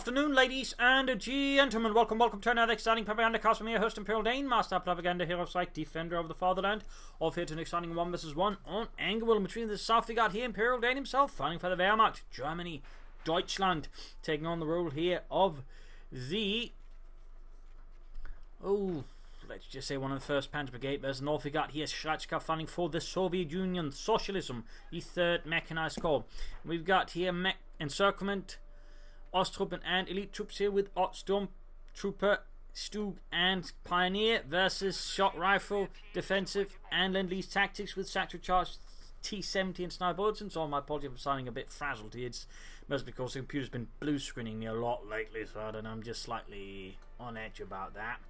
afternoon, ladies and gentlemen. Welcome to another exciting Propagandacast from your host, ImperialDane, Master Propaganda Hero Site, Defender of the Fatherland. Off here to an exciting 1 vs 1 on Angoville. Between the south, we got here ImperialDane himself, fighting for the Wehrmacht, Germany, Deutschland, taking on the role here of the... let's just say one of the 1st Panzer Brigade. There's north we got here Sreczka fighting for the Soviet Union, Socialism, the 3rd Mechanized Corps. We've got here Encirclement, Osttruppen and elite troops here with Oststurmtrooper, StuG and Pioneer versus Shot Rifle, Defensive and Lend-Lease Tactics with Satchel Charge, T-70 and Sniper Bulletins. So my apology for sounding a bit frazzled. It's mostly because the computer's been blue screening me a lot lately, so I don't know, I'm just slightly on edge about that.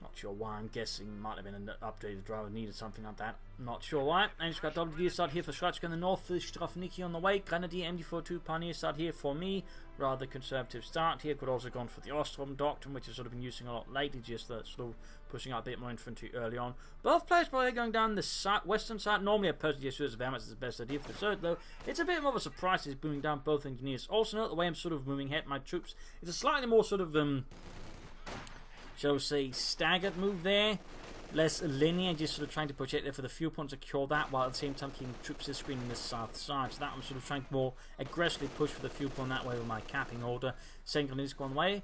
Not sure why. I'm guessing might have been an updated driver needed something like that. Not sure why. And it's got WD start here for Sreczka in the north, with Strafniki on the way. Grenadier MD42 Pioneer start here for me. Rather conservative start here. Could also gone for the Ostrom Doctrine, which has sort of been using a lot lately, just sort of pushing out a bit more infantry early on. Both players probably going down the western side. Normally a personal Jesuits of Wehrmacht is the best idea for the third, though. It's a bit more of a surprise he's booming down both engineers. Also note the way I'm sort of moving ahead my troops. It's a slightly more sort of shall we say, staggered move there. Less linear, just sort of trying to project there for the fuel point, secure that, while at the same time keeping troops screening the south side. So that I'm sort of trying to more aggressively push for the fuel point that way with my capping order. Second Grenadiers go on the way.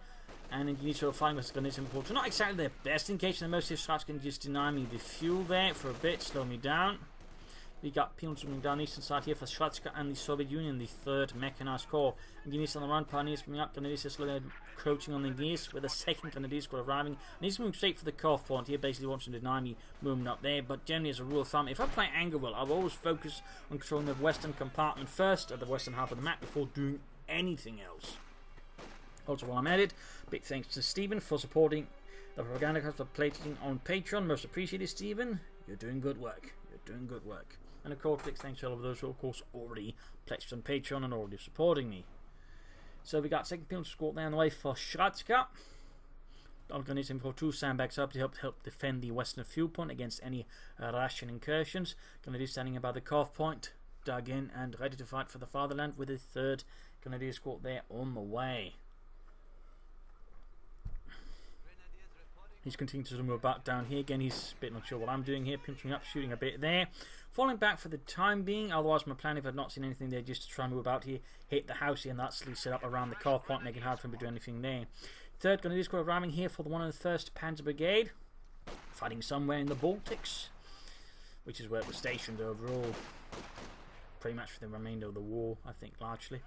And then you need to sort of find what's Grenadiers important. Not exactly their best in case, and most of the shots can just deny me the fuel there for a bit, slow me down. We got Peons moving down eastern side here for Sreczka and the Soviet Union, the 3rd Mechanized Corps. Engineers on the run, Pioneers coming up, Grenadiers slowly crouching on the Engineers, with the 2nd Grenadiers Corps arriving. And he's moving straight for the CoH point here, basically wants to deny me moving up there. But generally, as a rule of thumb, if I play Angoville, I'll always focus on controlling the western compartment first, at the western half of the map, before doing anything else. Also, while I'm at it, big thanks to Stephen for supporting the Propagandacast for pledging on Patreon. Most appreciated, Stephen. You're doing good work. You're doing good work. And of course, big thanks to all of those who, of course, already pledged on Patreon and already supporting me. So we got 2nd Penal Squad there on the way for Sreczka. Organizing for 2 sandbags up to help defend the western fuel point against any Russian incursions. Grenadiers standing about the CoH point, dug in and ready to fight for the fatherland, with the 3rd Grenadier Squad there on the way. He's continuing to move back down here. Again, he's a bit not sure what I'm doing here. Pinching up, shooting a bit there. Falling back for the time being. Otherwise, my plan, if I'd not seen anything there, just to try and move about here, hit the house here, and that's set up around the CoH point, making it hard for him to do anything there. 3rd Grenadier Squad arriving here for the 101st Panzer Brigade, fighting somewhere in the Baltics, which is where it was stationed overall. Pretty much for the remainder of the war, I think, largely.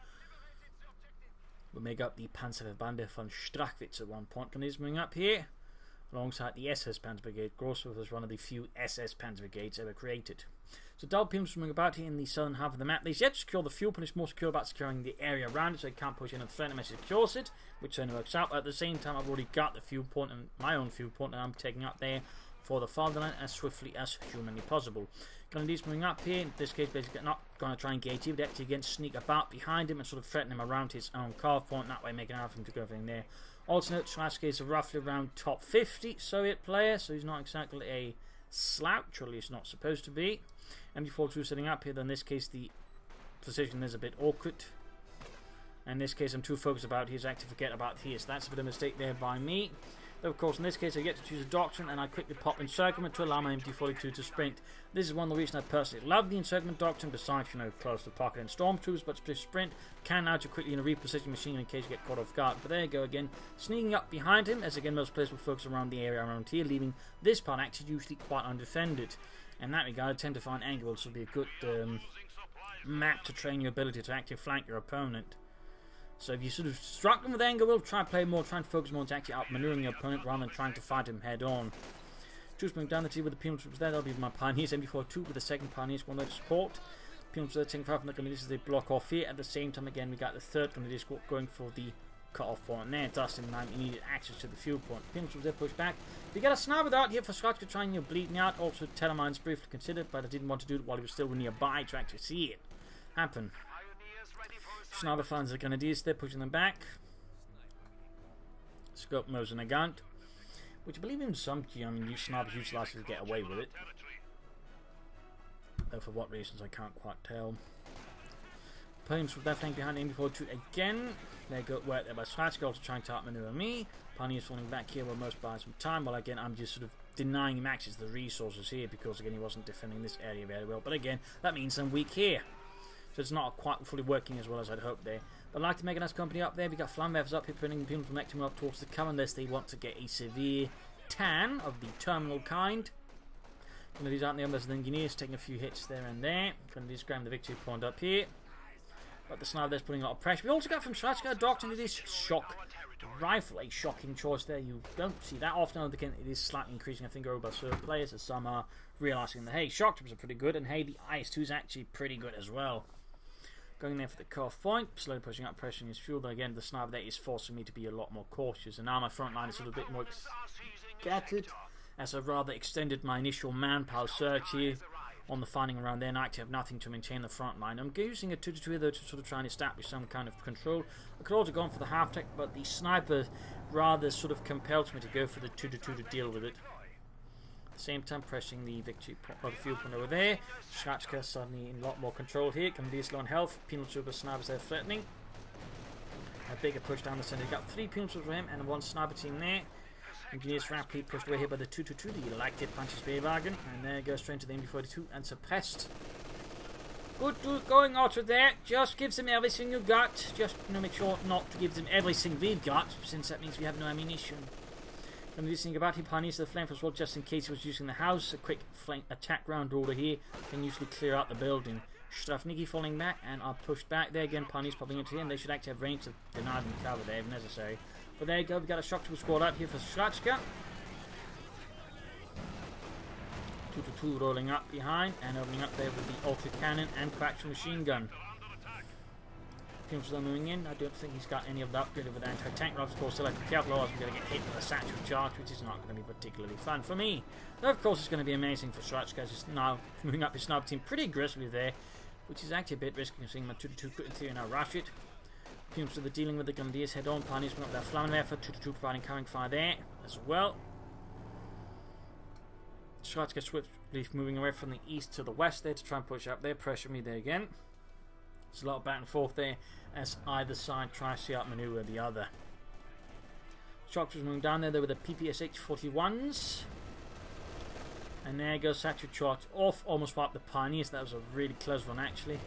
We'll make up the Panzerverbände von Strachwitz at one point. Grenadiers moving up here, alongside the SS Panzer Brigade. Grosswith was one of the few SS Panzer Brigades ever created. So Double Pimps moving about here in the southern half of the map. They yet to secure the fuel point. It's more secure about securing the area around it, so they can't push in and threaten it. Secures it, which certainly works out. But at the same time, I've already got the fuel point, and my own fuel point, and I'm taking up there for the fatherland as swiftly as humanly possible. Grenadiers moving up here. In this case, basically not going to try and engage him, but actually again sneak about behind him and sort of threaten him around his own CoH point. That way, making it hard for him to go everything there. Also note, Sreczka is roughly around top 50 Soviet player, so he's not exactly a slouch, or at least not supposed to be. MD42 setting up here, though in this case the position is a bit awkward. In this case I'm too focused about his, I actually forget about his. So that's a bit of a mistake there by me. Though of course in this case I get to choose a doctrine, and I quickly pop Encirclement to allow my MD42 to sprint. This is one of the reasons I personally love the Encirclement doctrine, besides, you know, close to pocket and stormtroopers, but to sprint can now to quickly reposition machine in case you get caught off guard. But there you go again, sneaking up behind him, as again most players will focus around the area around here, leaving this part actually usually quite undefended. In that regard, I tend to find Angoville to be a good map to train your ability to actually flank your opponent. So if you sort of struck them with Angoville, try and play more, try and focus more on actually outmaneuvering your opponent rather than trying to fight him head on. Troops moving down the T with the penal troops there. That'll be my Pioneers, MD42 with the 2nd Pioneers Squad there to support. Penal troops taking 5 from the Grenadiers as they block off here. At the same time, again, we got the 3rd Grenadier Squad going for the CoH point there, thus in time immediate access to the fuel point. Penal troops there push back. We get a sniper dart here for Sreczka trying to bleed me out. Also, Telemines briefly considered, but I didn't want to do it while he was still nearby to actually see it happen. Sniper finds the Grenadiers, they're pushing them back. Scope moves in a gun, which I believe in some snipers utilize to get away with it. Though for what reasons I can't quite tell. Pioneers with their flank behind MB42 again. They got work there by Sreczka, also trying to outmaneuver me. Pioneers falling back here will most buy some time. Well, again, I'm just sort of denying him access to the resources here because, again, he wasn't defending this area very well. But again, that means I'm weak here. So it's not quite fully working as well as I'd hoped there. But I'd like to make a nice company up there. We got Flambearers up here, putting people from Nectum up towards the cover unless they want to get a severe tan of the terminal kind. One of these aren't the numbers of the engineers, taking a few hits there and there. One of these grabbing the victory point up here. But the sniper there's putting a lot of pressure. We also got from Sreczka a doctor into this shock rifle. A shocking choice there. You don't see that often. Again, it is slightly increasing, I think, over certain players as some are realising that, hey, shock troopers are pretty good, and hey, the IS-2 is actually pretty good as well. Going there for the cutoff point, slowly pushing up, pressuring his fuel. Though again, the sniper there is forcing me to be a lot more cautious. And now my front line is a little bit more scattered, as I've rather extended my initial manpower search here on the finding around there, and I actually have nothing to maintain the front line. I'm using a 2-2 though to sort of try and establish some kind of control. I could also go on for the half-tech, but the sniper rather sort of compels me to go for the 2-2 to deal with it. At the same time, pressing the victory or the fuel point over there. Sreczka suddenly in a lot more control here. Can be slow on health. Penal trooper snipers there threatening. A bigger push down the center. You got 3 penal troopers for him and 1 sniper team there. Engineers rapidly pushed away here by the 2-2-2, the elected punches Speerwagen, and there goes straight to the MB42 and suppressed. Good dude going out of there. Just gives them everything you got. Just make sure not to give them everything we've got, since that means we have no ammunition. And this thing about he pioneers the flank as well, just in case he was using the house. A quick flank attack round order here can usually clear out the building. Strafniki falling back and are pushed back there again. Pioneers popping into here, and they should actually have range to deny them cover there if necessary. But there you go, we got a shock trooper squad out here for Sreczka. 2-2 rolling up behind and opening up there with the ultra cannon and coaxial machine gun. People still moving in. I don't think he's got any of that upgrade with anti-tank rifles. Of course, still have to be careful, otherwise I'm going to get hit with a satchel charge, which is not going to be particularly fun for me. Though, of course, it's going to be amazing for Sreczka, as he's now moving up his sniper team pretty aggressively there, which is actually a bit risky, seeing my 2-2 could in theory now rush it. So they're dealing with the Grenadiers head on. Pioneers bring up their Flammenwerfer, 2-2 providing carrying fire there as well. Sreczka swiftly moving away from the east to the west there to try and push up there, pressure me there again. There's a lot of back and forth there as either side tries to outmaneuver the other. Sreczka's moving down there with the PPSH-41s. And there goes Satchel Charge off, almost wiped the Pioneers. That was a really close one actually.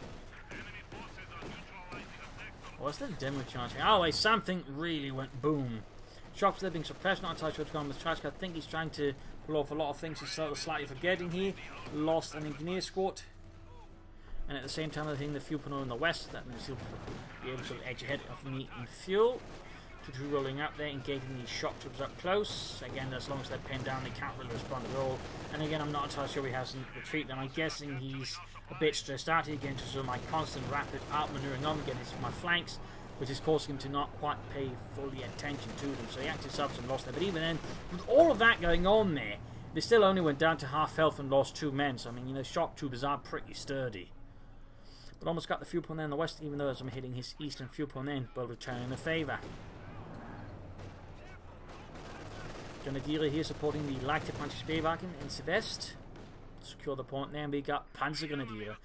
What's the demo charge? Oh wait, something really went boom. Shops there being suppressed, not entirely sure what's going on with Sreczka. I think he's trying to pull off a lot of things he's sort of slightly forgetting here. Lost an engineer squad. And at the same time, I think the fuel panel in the west, that means he'll be able to sort of edge ahead of me in fuel. 2-2 rolling up there, engaging these shock troops up close. Again, as long as they're pinned down, they can't really respond at all. And again, I'm not entirely sure he hasn't retreated. I'm guessing he's a bit stressed out here again to sort of my constant rapid outmaneuvering on again into my flanks, which is causing him to not quite pay fully attention to them. So he actually suffers and lost there. But even then, with all of that going on there, they still only went down to half health and lost 2 men. So I mean, you know, shock troopers are pretty sturdy. But almost got the fuel point there in the west, even though as I'm hitting his eastern fuel point in, but returning the favour. Grenadier here supporting the Leichte Panzer Speerwagen in Südwest. Secure the point there, and we got Panzer Grenadier.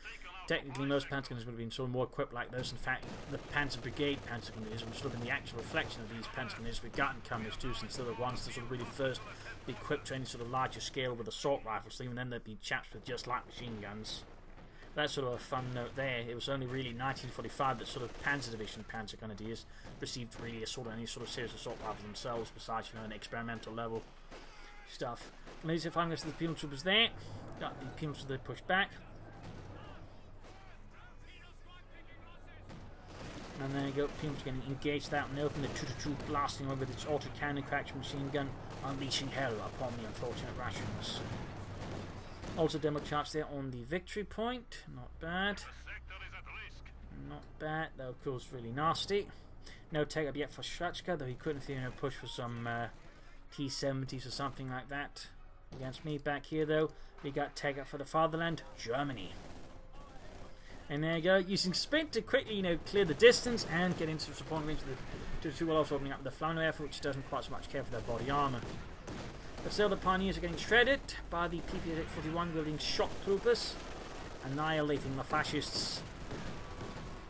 Technically, most Panzer Grenadiers would have been sort of more equipped like this. In fact, the Panzer Brigade Panzer Grenadiers would sort of been the actual reflection of these Panzer Grenadiers we've gotten comers too, since they're the ones that sort of really first be equipped to any sort of larger scale with assault rifles. So even then, there'd be chaps with just light machine guns. That's sort of a fun note there. It was only really 1945 that sort of Panzer Division Panzer Grenadiers received really a sort of any sort of serious assault rifles themselves, besides, you know, an experimental level stuff. Ladies and gentlemen, the penal troopers there. Got the penal troopers pushed back. And there you go, penal getting engaged out in the open. The 2-2 blasting over with its auto-cannon coaxial machine gun, unleashing hell upon the unfortunate Russians. Also demo charge there on the victory point. Not bad. Not bad. That of course really nasty. No take up yet for Sreczka, though he couldn't feel no push for some T-70s or something like that against me. Back here though, we got take up for the fatherland, Germany. And there you go, using sprint to quickly, you know, clear the distance and get into support range of the 2-2, while also opening up the Flammenwerfer, which doesn't quite so much care for their body armour. But still, the Pioneers are getting shredded by the PPSH-41 wielding shock troopers, annihilating the fascists.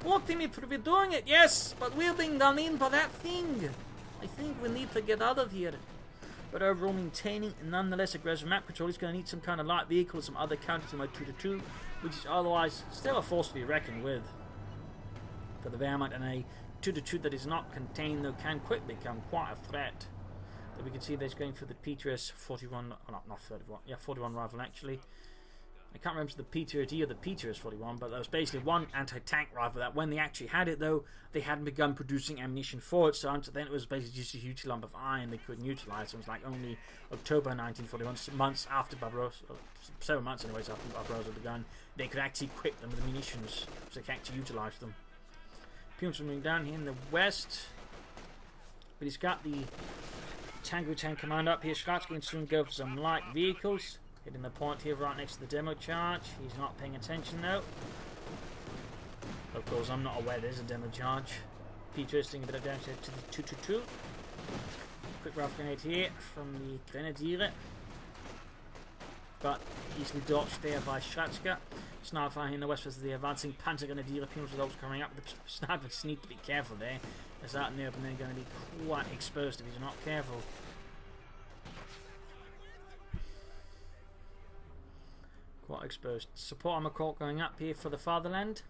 What team if we're doing it? Yes, but we're being done in by that thing. I think we need to get out of here. But overall, maintaining nonetheless aggressive map control is going to need some kind of light vehicle, some other counter to my 2-2, which is otherwise still a force to be reckoned with. For the Wehrmacht, and a 2-2 that is not contained, though, can quickly become quite a threat. But we can see there's going for the PTS 41, oh, not 31, yeah, 41 rifle actually. I can't remember the PTRT or the PTS 41, but that was basically one anti-tank rifle that when they actually had it, though, they hadn't begun producing ammunition for it, so until then it was basically just a huge lump of iron they couldn't utilize. So it was like only October 1941, months after Barbarossa, 7 months anyways after Barbarossa had begun, they could actually equip them with munitions, so they could actually utilize them. Pumas moving down here in the west, but he's got the Tango Tank command up here. Sreczka can soon go for some light vehicles. Hitting the point here right next to the demo charge. He's not paying attention though. Of course, I'm not aware there's a demo charge. Peter is doing a bit of damage to the 222. Quick rifle grenade here from the Grenadier. But easily dodged there by Sreczka. Sniper fire here in the west versus the advancing Panzer Grenadier. Pumas with those coming up. The snipers need to be careful there. As out in the open, they're going to be quite exposed if he's not careful. Quite exposed. Support armor corps going up here for the fatherland,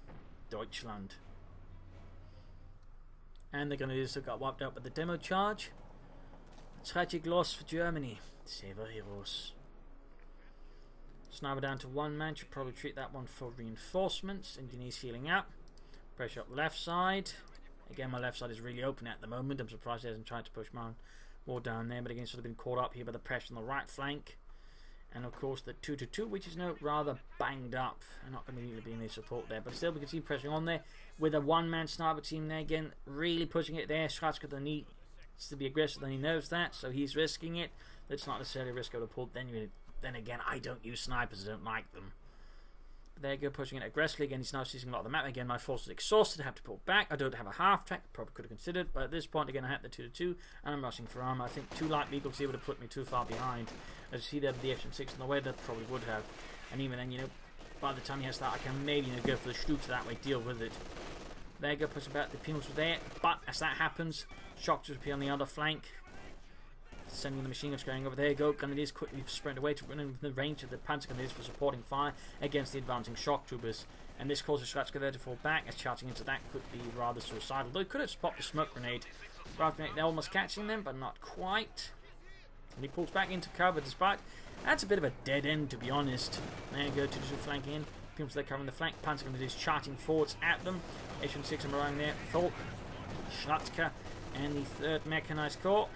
Deutschland. And they're going to just got wiped out with the demo charge. Tragic loss for Germany. Save our heroes. Sniper down to one man. Should probably treat that one for reinforcements. Indianese healing up. Pressure up left side. Again, my left side is really open at the moment. I'm surprised he hasn't tried to push more down there. But again, sort of been caught up here by the pressure on the right flank. And of course the 2-2, which is now rather banged up. And not going to really be any support there. But still, we can see pressing on there with a one-man sniper team there again. Really pushing it there. Sreczka needs to be aggressive, and he knows that. So he's risking it. Let's not necessarily risk over the port. Then again, I don't use snipers. I don't like them. But there you go, pushing it aggressively. Again, he's now seizing a lot of the map. Again, my force is exhausted. I have to pull back. I don't have a half track. Probably could have considered. But at this point, again, I have the 2-2. And I'm rushing for armor. I think 2 light vehicles here would have put me too far behind. As you see there, the F-6 in the way, that probably would have. And even then, you know, by the time he has that, I can maybe, you know, go for the StuGs that way, deal with it. There you go, pushing back. The Pumas were there. But as that happens, shock troops appear on the other flank. Sending the machine guns going over. There you go. Grenadiers quickly sprint away to run in the range of the Panzer Grenadiers for supporting fire against the advancing shock troopers. And this causes Sreczka there to fall back, as charging into that could be rather suicidal. Though he could have spotted the smoke grenade. They're almost catching them, but not quite. And he pulls back into cover despite. That's a bit of a dead end, to be honest. There you go, 2-2 flank in. Pumas there covering the flank. Panzer Grenadiers charging forwards at them. H-6 are around there. Thorpe, Sreczka, and the 3rd Mechanized Corps.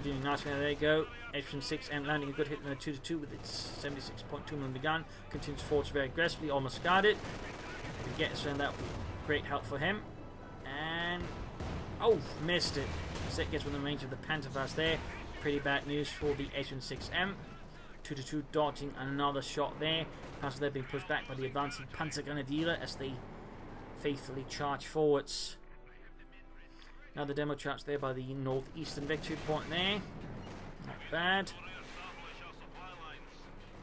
Doing nicely. There you go. H-6 and landing a good hit in a 2-2 with its 76.2mm gun. Continues forwards very aggressively. Almost got it. If he gets around, that would be great help for him. And oh, missed it. So it gets within the range of the Panzerfaust there. Pretty bad news for the H-6M. 2-2 dodging another shot there. Panzer there being pushed back by the advancing Panzer Grenadier as they faithfully charge forwards. Now the demo charge there by the northeastern victory point there. Not bad.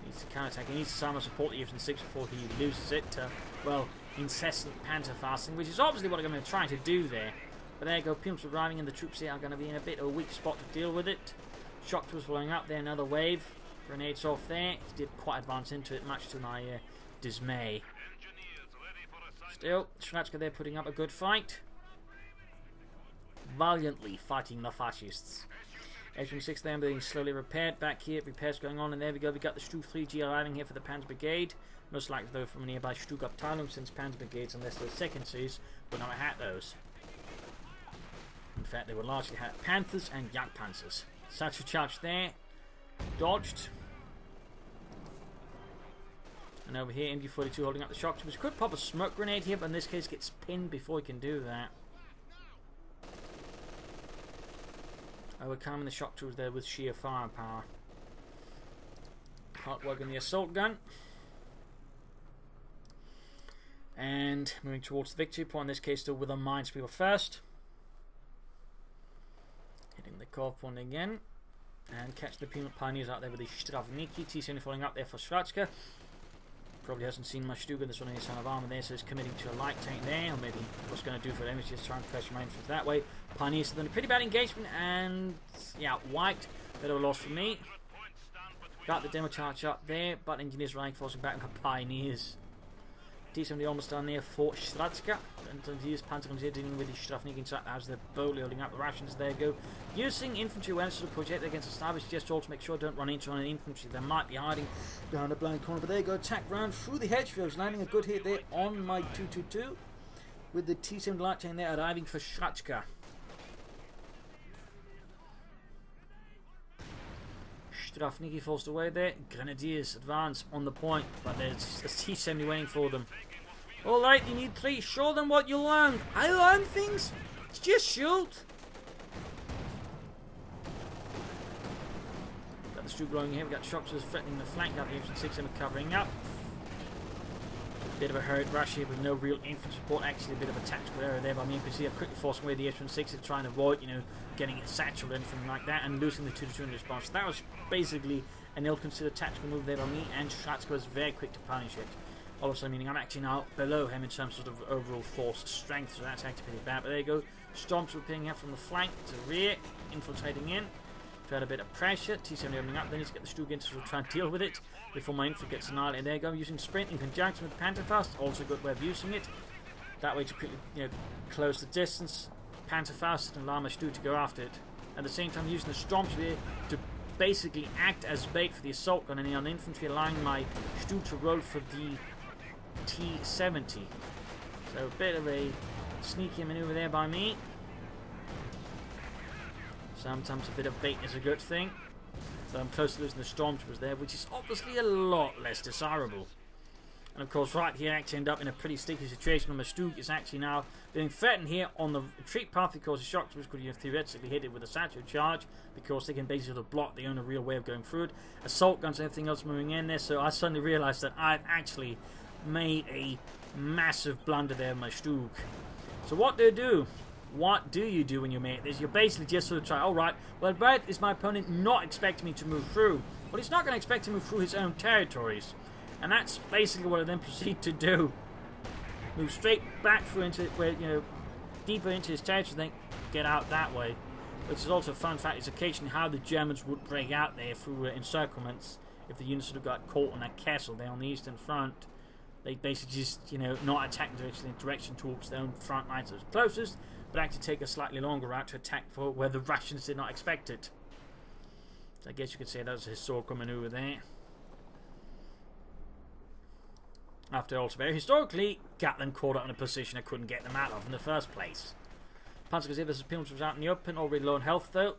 Needs to counter-attack. He needs to summon support the F-6 before he loses it to, well, incessant Panzerfausting, which is obviously what I'm going to try to do there. But there you go, Pumas arriving, and the troops here are going to be in a bit of a weak spot to deal with it. Shock troops blowing up there, another wave. Grenades off there. He did quite advance into it, much to my dismay. Still, Sreczka there putting up a good fight. Valiantly fighting the fascists. H-6 there being slowly repaired. Back here, repairs going on, and there we go. We got the StuG 3G arriving here for the Panzer Brigade. Most likely though from a nearby StuG Abteilung, since Panzer Brigades, unless they're second series, would not have had those. In fact, they were largely had Panthers and Jagdpanzers. Satchel charge there. Dodged. And over here, MG-42 holding up the shock troopers. Could pop a smoke grenade here, but in this case gets pinned before he can do that. Overcoming the shock troopers there with sheer firepower. Hot work on the assault gun. And moving towards the victory point, in this case still with a minesweeper first. Hitting the core point again. And catch the Pioneers out there with the Stravniki. T-70 falling up there for Sreczka. Probably hasn't seen my StuG this one any sign of armor there, so he's committing to a light tank there, or maybe what's going to do for them is just try and pressure my infantry that way. Pioneers have done a pretty bad engagement, and yeah, wiped. Bit of a loss for me. Got the demo charge up there, but engineers running, forcing back on Pioneers. T70 almost done there for Sreczka, and here's Panzerguns here dealing with the Strafnik inside as they're boldly holding up the rations. There you go. Using infantry awareness to project against the snipers just to make sure I don't run into an infantry. They might be hiding down the blind corner, but there you go. Attack round through the hedgerows, landing a good hit there on my 222 with the T70 light tank there arriving for Sreczka. Strafniki forced away there. Grenadiers advance on the point, but there's a T70 waiting for them. Alright, you need 3. Show them what you learned. I learned things. Just shoot. Got the StuG rolling here. We've got Shockers threatening the flank up here. 6 of them covering up. Bit of a hurried rush here with no real infantry support. Actually, a bit of a tactical error there by me. You can see I'm quickly forcing away the H-16 to try and avoid, getting it satchelled or anything like that, and losing the 2-2 in response. So that was basically an ill-considered tactical move there by me, and Sreczka was very quick to punish it. Also meaning I'm actually now below him in terms of overall force strength, so that's actually pretty bad. But there you go. Storms were picking up from the flank to the rear, infiltrating in. Tried a bit of pressure. T70 opening up. Then he's got the StuG in to try and deal with it before my infantry gets annihilated. There you go. Using sprint in conjunction with Panzerfaust. Also a good way of using it. That way to quickly, close the distance. Panzerfaust and allow my StuG to go after it. At the same time, using the Storms here to basically act as bait for the assault gun and on the infantry, allowing my StuG to roll for the T70. So a bit of a sneaky maneuver there by me. Sometimes a bit of bait is a good thing. So I'm close to losing the Stormtroopers there, which is obviously a lot less desirable. And of course, right here, I actually end up in a pretty sticky situation where my StuG is actually now being threatened here on the retreat path because the Shocktroopers could theoretically hit it with a satchel charge because they can basically block the only real way of going through it. Assault guns and everything else moving in there, so I suddenly realised that I've actually made a massive blunder there with my StuG. So what do I do? What do you do when you make this? You're basically just sort of try, alright, well, where is my opponent not expecting me to move through? Well, he's not going to expect to move through his own territories. And that's basically what I then proceed to do. Move straight back through into, where, deeper into his territory, then get out that way. Which is also a fun fact, is occasionally how the Germans would break out there through encirclements if the units sort of got caught on that castle there on the eastern front. They basically just, not attack in direction towards their own front lines that was closest, but actually take a slightly longer route to attack for where the Russians did not expect it. So I guess you could say that was a historical maneuver there. After also very historically, got them caught up in a position I couldn't get them out of in the first place. Panzerguns here, there's a Pilgrims out in the open, already low on health though.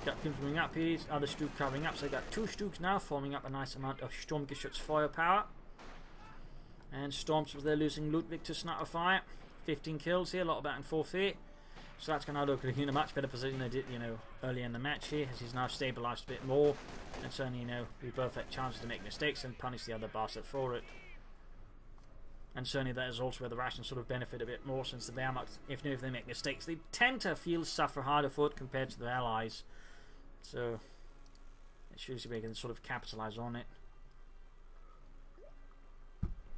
Got Pilgrims moving up here, other StuG covering up, so I got 2 StuGs now, forming up a nice amount of Sturmgeschütz firepower. And Stormtroopers, they're losing Ludwig to sniper fire. 15 kills here, a lot of back and forth here. So that's going to look in a much better position than they did, earlier in the match here, as he's now stabilised a bit more. And certainly, we both had chances to make mistakes and punish the other bastard for it. And certainly that is also where the Russians sort of benefit a bit more, since the Wehrmacht, if they make mistakes, they tend to suffer harder for it compared to their allies. So it shows you they can sort of capitalise on it.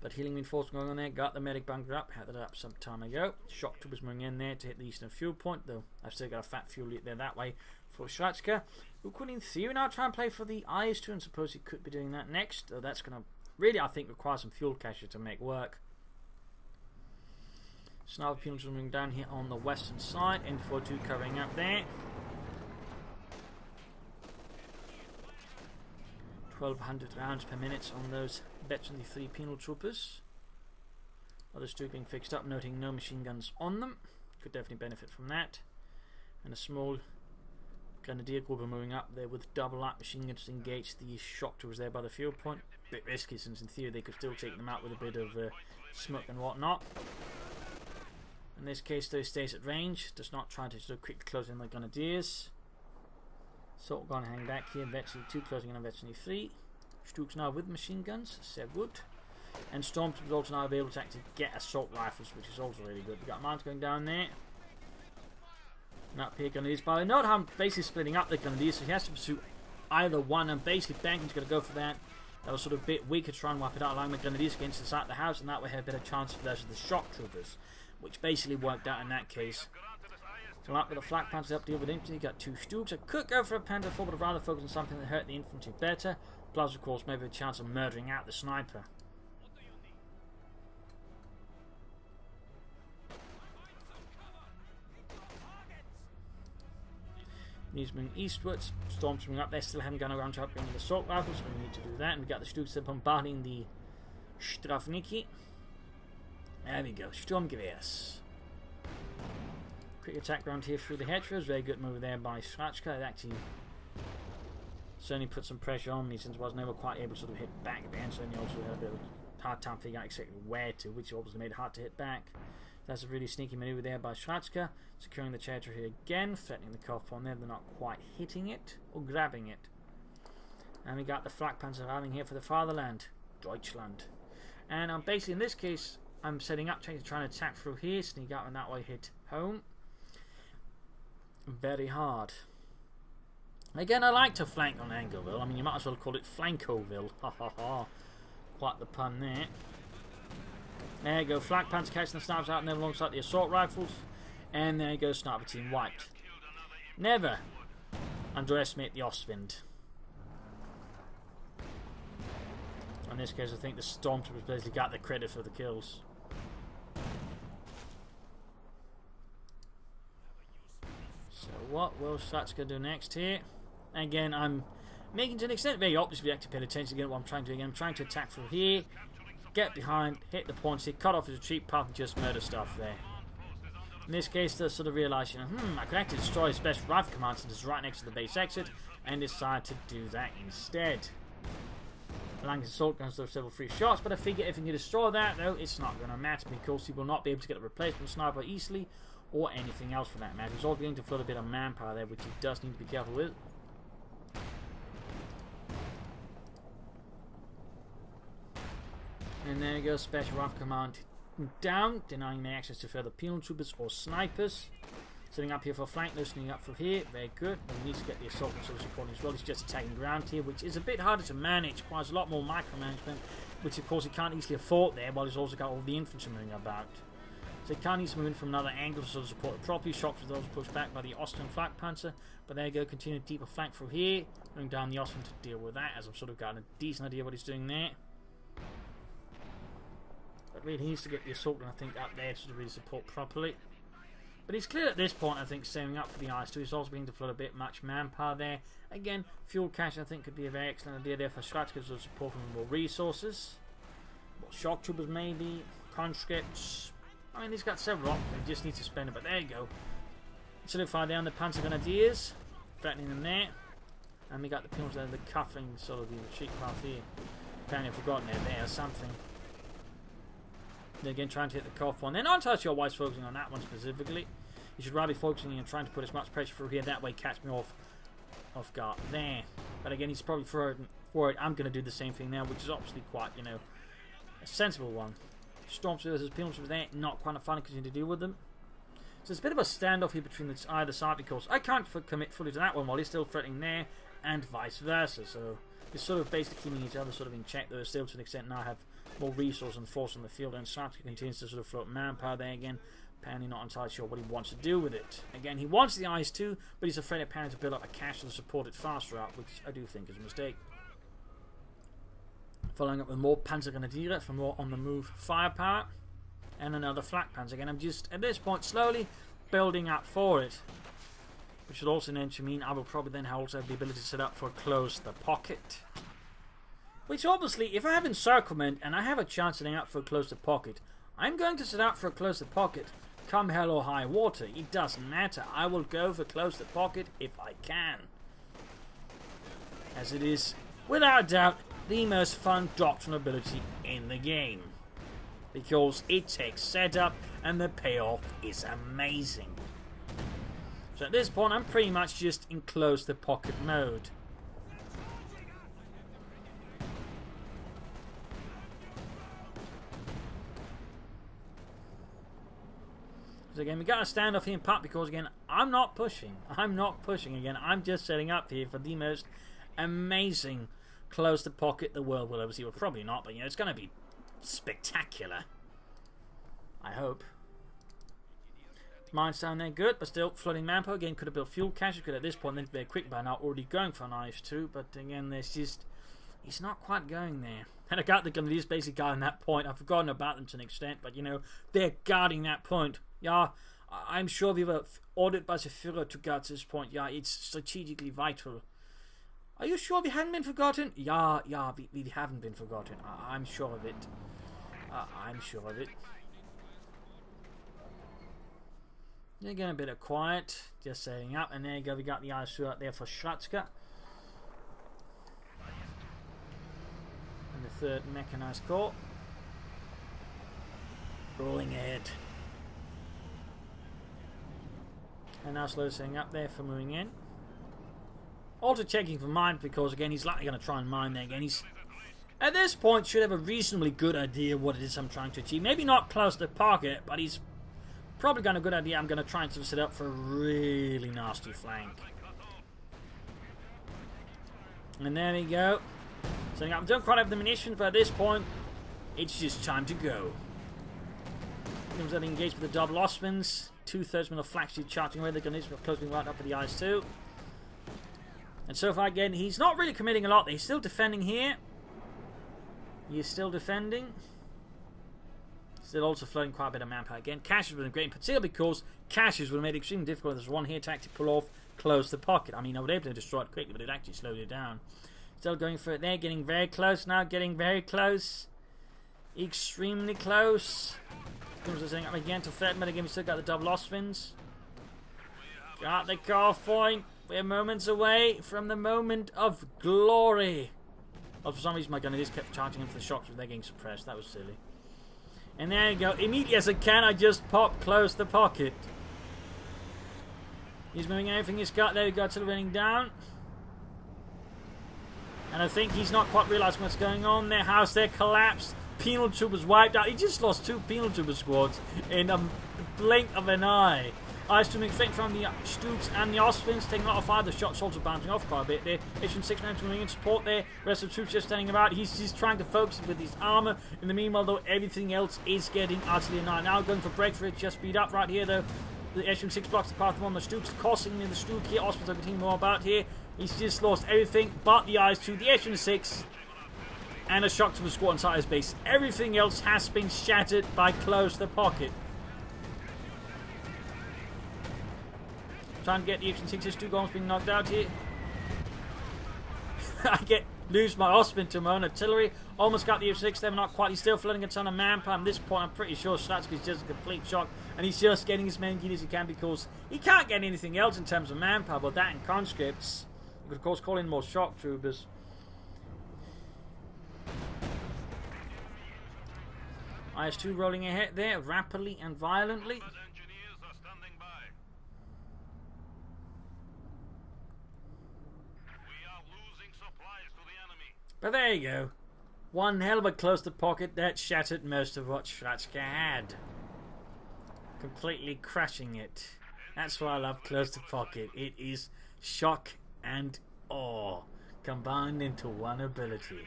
But healing reinforcement going on there, got the medic bunker up, had that up some time ago. Shock troopers moving in there to hit the eastern fuel point, though I've still got a fat fuel lead there that way for Sreczka, who could in theory now try and play for the IS-2, and suppose he could be doing that next, though that's going to really, I think, require some fuel caches to make work. Sniper Pilgrims moving down here on the western side, N42 covering up there. 1200 rounds per minute on those veteran 3 penal troopers. Others too being fixed up, noting no machine guns on them. Could definitely benefit from that. And a small grenadier group are moving up there with double up machine guns to engage the shock troopers there by the field point. A bit risky, since in theory they could still take them out with a bit of smoke and whatnot. In this case though, he stays at range, does not try to sort of quickly close in the grenadiers. So we're going to hang back here, Veteran 2 closing in on Veteran 3. StuGs now with machine guns, said wood. And Stormtroopers also now able to actually get assault rifles, which is also really good. We've got mounts going down there. And up here, Grenadiers. But I know how I'm basically splitting up the Grenadiers, so he has to pursue either one. And basically, Bankman's going to go for that. That was sort of a bit weaker to try and wipe it out, allowing my grenadiers against the side of the house, and that way had a better chance versus the shock troopers, which basically worked out in that case. So up with the flak panzers up to deal with infantry, you got 2 StuGs. I could go for a Panther 4, but I'd rather focus on something that hurt the infantry better. Plus, of course, maybe a chance of murdering out the sniper. He's moving eastwards. Storm's moving up there. Still haven't gone around to upgrade the assault rifles, so we need to do that. And we got the StuGs still bombarding the Strafniki. There we go. Sturmgewehrs. Quick attack round here through the hedgerows. Very good move there by Sreczka. It actually certainly put some pressure on me since I was never quite able to sort of hit back at the end. Certainly also had a bit of a hard time figuring out exactly where to, which obviously made it hard to hit back. That's a really sneaky maneuver there by Sreczka. Securing the territory here again, threatening the CoH2 on there. They're not quite hitting it or grabbing it. And we got the flak panzer arriving here for the fatherland, Deutschland. And I'm basically, in this case, I'm setting up, trying to attack through here, sneak out and that way hit home. Very hard. Again, I like to flank on Angoville. I mean, you might as well call it Flankoville. Ha ha ha. Quite the pun there. There you go, flak panzer catching the snipers out and then alongside the assault rifles. And there you go, sniper team wiped. Never underestimate the Ostwind. In this case, I think the Stormtroopers basically got the credit for the kills. So what will Sreczka do next here? Again, I'm making to an extent very obvious if you actually paid attention again what I'm trying to do again. I'm trying to attack through here, get behind, hit the points here, cut off his retreat path and just murder stuff there. In this case, they sort of realise, you know, I could actually destroy his special rifle command since it's right next to the base exit, and decide to do that instead. Allowing his assault guns to have several free shots, but I figure if you can destroy that, though, it's not going to matter because he will not be able to get a replacement sniper easily, or anything else for that matter. He's also going to flood a bit of manpower there, which he does need to be careful with. And there you go, special rifle command down, denying me access to further penal troopers or snipers. Setting up here for flank, loosening up for here, very good. We need to get the assault and sort of supporting as well. He's just attacking ground here, which is a bit harder to manage, requires a lot more micromanagement, which of course he can't easily afford there, while he's also got all the infantry moving about. So he can't easily move in from another angle to sort of support it properly. Shots with those pushed back by the Austrian flak panzer, but there you go, continue deeper flank through here, going down the Austrian to deal with that, as I've sort of got a decent idea what he's doing there. But really he needs to get the assault, I think, up there to really support properly. But he's clear at this point, I think, saving up for the IS-2. He's also beginning to flood a bit much manpower there. Again, fuel cache, I think, could be a very excellent idea there for Sreczka to sort of support him with more resources. More shock troopers, maybe. Conscripts. I mean, he's got several options. He just needs to spend it. But there you go. Solidify down the Panzer Grenadiers. Threatening them there. And we got the penalty there, the cuffing, sort of the retreat path here. Apparently I've forgotten there or something. Then again, trying to hit the CoH2 one. They're not entirely sure why he's focusing on that one specifically. You should rather be focusing on trying to put as much pressure through here. That way, catch me off guard there. But again, he's probably worried I'm going to do the same thing now, which is obviously quite, you know, a sensible one. Stormtroopers versus penalties there, not quite a fun because you need to deal with them. So it's a bit of a standoff here between either side because I can't commit fully to that one while he's still threatening there, and vice versa. So it's sort of basically keeping each other sort of in check, though still to an extent now have more resource and force on the field, and Sreczka continues to sort of float manpower there again. Apparently not entirely sure what he wants to do with it. Again, he wants the IS-2, but he's afraid apparently to build up a cache to support it faster out, which I do think is a mistake. Following up with more Panzer Grenadier for more on the move firepower, and another flak panzer. Again, I'm just at this point slowly building up for it, which should also then mean I will probably then also have the ability to set up for close the pocket. Which obviously, if I have encirclement and I have a chance setting up for a close the pocket, I'm going to set up for a close the pocket come hell or high water. It doesn't matter. I will go for close the pocket if I can. As it is, without a doubt, the most fun doctrine ability in the game. Because it takes setup and the payoff is amazing. So at this point, I'm pretty much just in close the pocket mode. So again, we got to stand off here in part because again, I'm not pushing again. I'm just setting up here for the most amazing close the pocket, the world will oversee. Well, probably not, but you know, it's going to be spectacular. I hope. Mines down there, good, but still flooding manpower. Again, could have built fuel caches. Could at this point, then very quick by now, already going for an IS-2. But again, there's just, he's not quite going there. And I got the gun, he's basically guarding that point. I've forgotten about them to an extent, but you know, they're guarding that point. Yeah, I'm sure we were ordered by the Führer to guard this point. Yeah, it's strategically vital. Are you sure we haven't been forgotten? Yeah, we haven't been forgotten. I'm sure of it. I'm sure of it. You're getting a bit of quiet, just setting up, and there you go. We got the IS-2 out there for Sreczka. And the 3rd Mechanized Corps. Rolling ahead. And now slowly setting up there for moving in. Also checking for mine, because again, he's likely going to try and mine there again. He's, at this point, should have a reasonably good idea what it is I'm trying to achieve. Maybe not close to the pocket, but he's probably got a good idea. I'm going to try and set up for a really nasty flank. And there we go. So I don't quite have the munitions, but at this point, it's just time to go. Teams that engaged with the double Osmans. 2/3 of flak sheet charging away. They're going to closing right up for the IS-2. And so far, again, he's not really committing a lot. He's still defending here. He is still defending. Still also flooding quite a bit of manpower. Again, caches would have been great, in particular because caches would have made it extremely difficult. There's one here tactic pull off, close the pocket. I mean, I would be able to destroy it quickly, but it actually slowed it down. Still going for it there, getting very close now, getting very close. Extremely close. Comes setting up again to threaten, but again, we still got the double Osmans. Got the cut-off point. We're moments away from the moment of glory. Oh, for some reason, my gun just kept charging in for the shots, but they're getting suppressed. That was silly. And there you go. Immediately as I can, I just pop close the pocket. He's moving everything he's got. There we go, accelerating down. And I think he's not quite realising what's going on. Their house there collapsed. Penal troopers wiped out. He just lost 2 penal trooper squads in a blink of an eye. IS-2 straight from the StuGs and the Osmans, taking a lot of fire. The shots also bouncing off quite a bit there. H-6 men moving in support there. Rest of the troops just standing about. He's just trying to focus with his armour. In the meanwhile, though, everything else is getting utterly annihilated. Now going for breakthrough. Just speed up right here, though. The H-6 blocks the path from the StuGs, crossing in the StuG here. Osmans are continuing more about here. He's just lost everything but the IS-2, the H-6, and a shock to the squad inside his base. Everything else has been shattered by close the pocket. Trying to get the H-6's 2 guns being knocked out here. I lose my Osman to my own artillery. Almost got the H-6, they're not quite. He's still flooding a ton of manpower. At this point, I'm pretty sure Sreczka is just a complete shock. And he's just getting as many gear as he can because he can't get anything else in terms of manpower. But that and conscripts. You could, of course, call in more shock troopers. IS-2 rolling ahead there, rapidly and violently. But there you go. One hell of a close to pocket that shattered most of what Sreczka had. Completely crashing it. That's why I love close to pocket. It is shock and awe combined into one ability.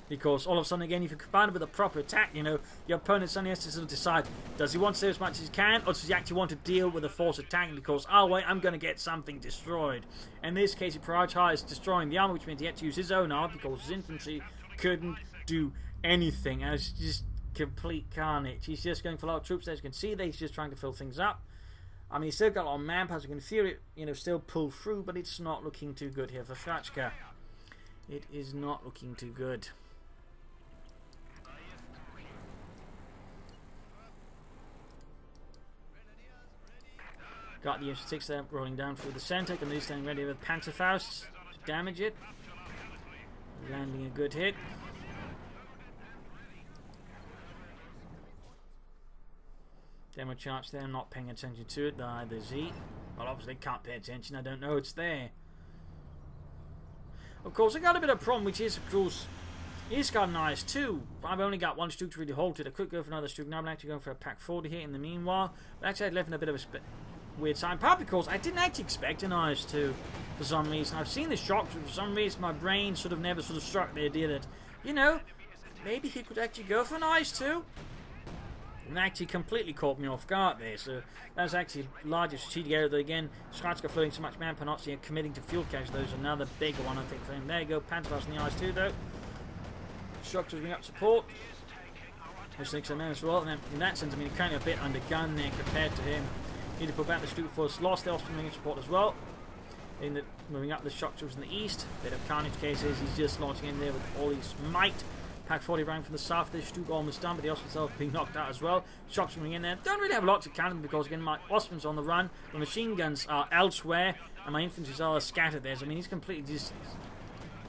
Because all of a sudden, again, if you combine it with a proper attack, you know, your opponent suddenly has to sort of decide, does he want to save as much as he can, or does he actually want to deal with a force attack because, oh wait, I'm going to get something destroyed. In this case, he prioritized destroying the armor, which meant he had to use his own armor because his infantry couldn't do anything. And it's just complete carnage. He's just going for a lot of troops, as you can see there. He's just trying to fill things up. I mean, he's still got a lot of manpower, so you can feel it, you know, still pull through, but it's not looking too good here for Sreczka. It is not looking too good. Got the H-6 there rolling down through the centre. Going to be standing ready with Panzerfaust to damage it. Landing a good hit. Demo charge there, not paying attention to it. The Z. Well, obviously can't pay attention. I don't know it's there. Of course, I got a bit of a problem, which is, of course, he's got an IS-2. I've only got one StuG to really hold it. I could go for another StuG. Now I'm actually going for a Pack 40 here in the meanwhile. But actually, I'd left in a bit of a weird sign. Partly because I didn't actually expect an IS-2. for some reason. I've seen the shocks, but for some reason my brain sort of never sort of struck the idea that, you know, maybe he could actually go for an IS-2. And actually completely caught me off guard there. So that was actually a larger strategic area. That again, Sreczka floating so much manpower, not committing to fuel cache. Those another bigger one, I think, for him. There you go, Panzerfaust in the IS-2 though. Shocks was bringing up support. Which thinks I know as well. And in that sense, I mean, kind of a bit undergunned there compared to him. Need to put back the Stuka force. Lost the Austrian wing support as well. In the moving up the shock troops in the east. Bit of carnage cases. He's just launching in there with all his might. Pack 40 running from the south. This Stuka almost done, but the Austrians themselves being knocked out as well. Shocks moving in there. Don't really have a lot to counter them because again my Austrians on the run. The machine guns are elsewhere, and my infantry are scattered there. So I mean, he's completely just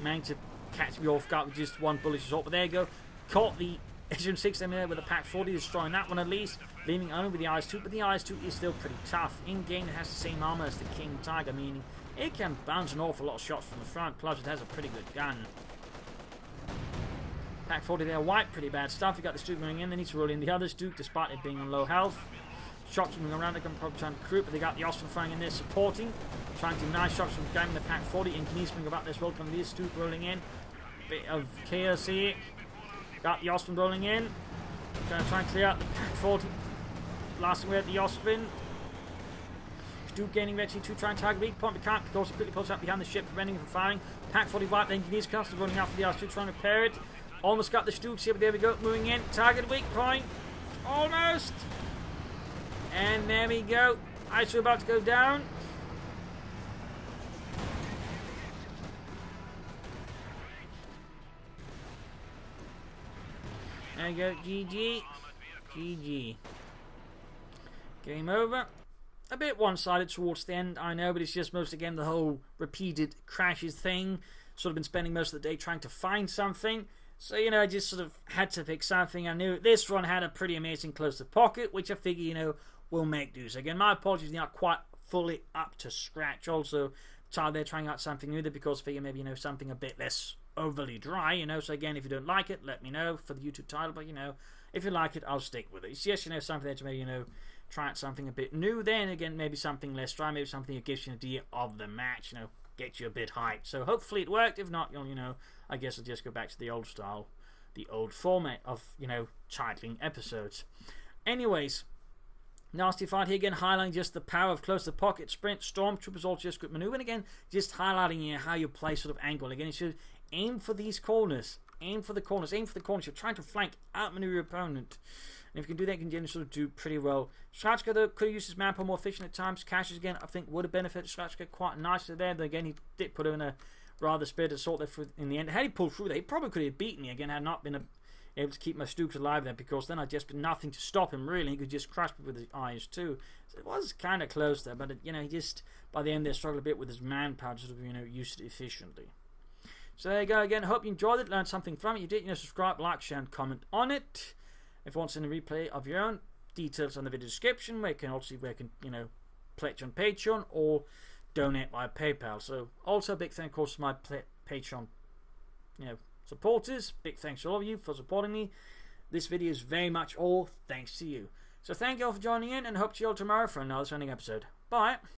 managed to catch me off guard with just one bullet shot. But there you go. Caught the SM6 there with a Pack 40, destroying that one at least. Leaving only with the IS-2, but the IS-2 is still pretty tough. In game, it has the same armor as the King Tiger, meaning it can bounce an awful lot of shots from the front. Plus, it has a pretty good gun. Pack 40 there, white, pretty bad stuff. You got the Stuka moving in, they need to roll in the other Stuka despite it being on low health. Shots moving around, they can probably try and recruit, but they got the Austrian firing in there supporting. Trying to nice shots from grabbing the Pack 40 and Kniesming about this roll from the Stuka rolling in. Bit of chaos here. Got the Austrian rolling in. Going to try and clear out the Pack 40. Blasting away at the Austrian. Stuka gaining Red 2, trying to target weak point, but can't because he quickly pulls out behind the ship, preventing him from firing. Pack 40 white, then Kniesming running out for the IS-2, trying to repair it. Almost got the Stuka here, but there we go, moving in. Target weak point. Almost. And there we go. IS-2 about to go down. There you go. GG. GG. Game over. A bit one-sided towards the end, I know, but it's just most, again, the whole repeated crashes thing. Sort of been spending most of the day trying to find something. So, you know, I just sort of had to pick something. I knew this one had a pretty amazing close-to pocket, which I figure, you know, will make do. So, again, my apologies, not quite fully up to scratch. Also, they're trying out something new there because I figure maybe, you know, something a bit less overly dry, you know. So, again, if you don't like it, let me know for the YouTube title. But, you know, if you like it, I'll stick with it. It's just, you know, something there to maybe, you know, try out something a bit new. Then, again, maybe something less dry. Maybe something that gives you an idea of the match, you know, get you a bit hyped. So, hopefully it worked. If not, you'll, you know, I guess I'll just go back to the old style, the old format of, you know, titling episodes. Anyways, nasty fight here again, highlighting just the power of close to pocket sprint, stormtroopers, all just good maneuver. And again, just highlighting here how you play sort of angle. Again, it should aim for these corners, aim for the corners, aim for the corners. You're trying to flank, outmaneuver your opponent. And if you can do that, you can generally sort of do pretty well. Sreczka, though, could have used his manpower more efficient at times. Caches, again, I think would have benefited Sreczka quite nicely there. But again, he did put in a rather spirited assault there in the end. Had he pulled through there, he probably could have beaten me again, had not been able to keep my Stukas alive there, because then I'd just been nothing to stop him, really. He could just crush me with his eyes too. So it was kind of close there, but, you know, he just, by the end there, struggled a bit with his manpower to sort of, you know, use it efficiently. So there you go again. Hope you enjoyed it, learned something from it. You did, you know, subscribe, like, share, and comment on it. If you want to send a replay of your own, details on the video description, where you can also, you know, pledge on Patreon or donate via PayPal. So also a big thank, of course, to my Patreon, you know, supporters. Big thanks to all of you for supporting me. This video is very much all thanks to you. So thank you all for joining in, and hope to see you all tomorrow for another trending episode. Bye.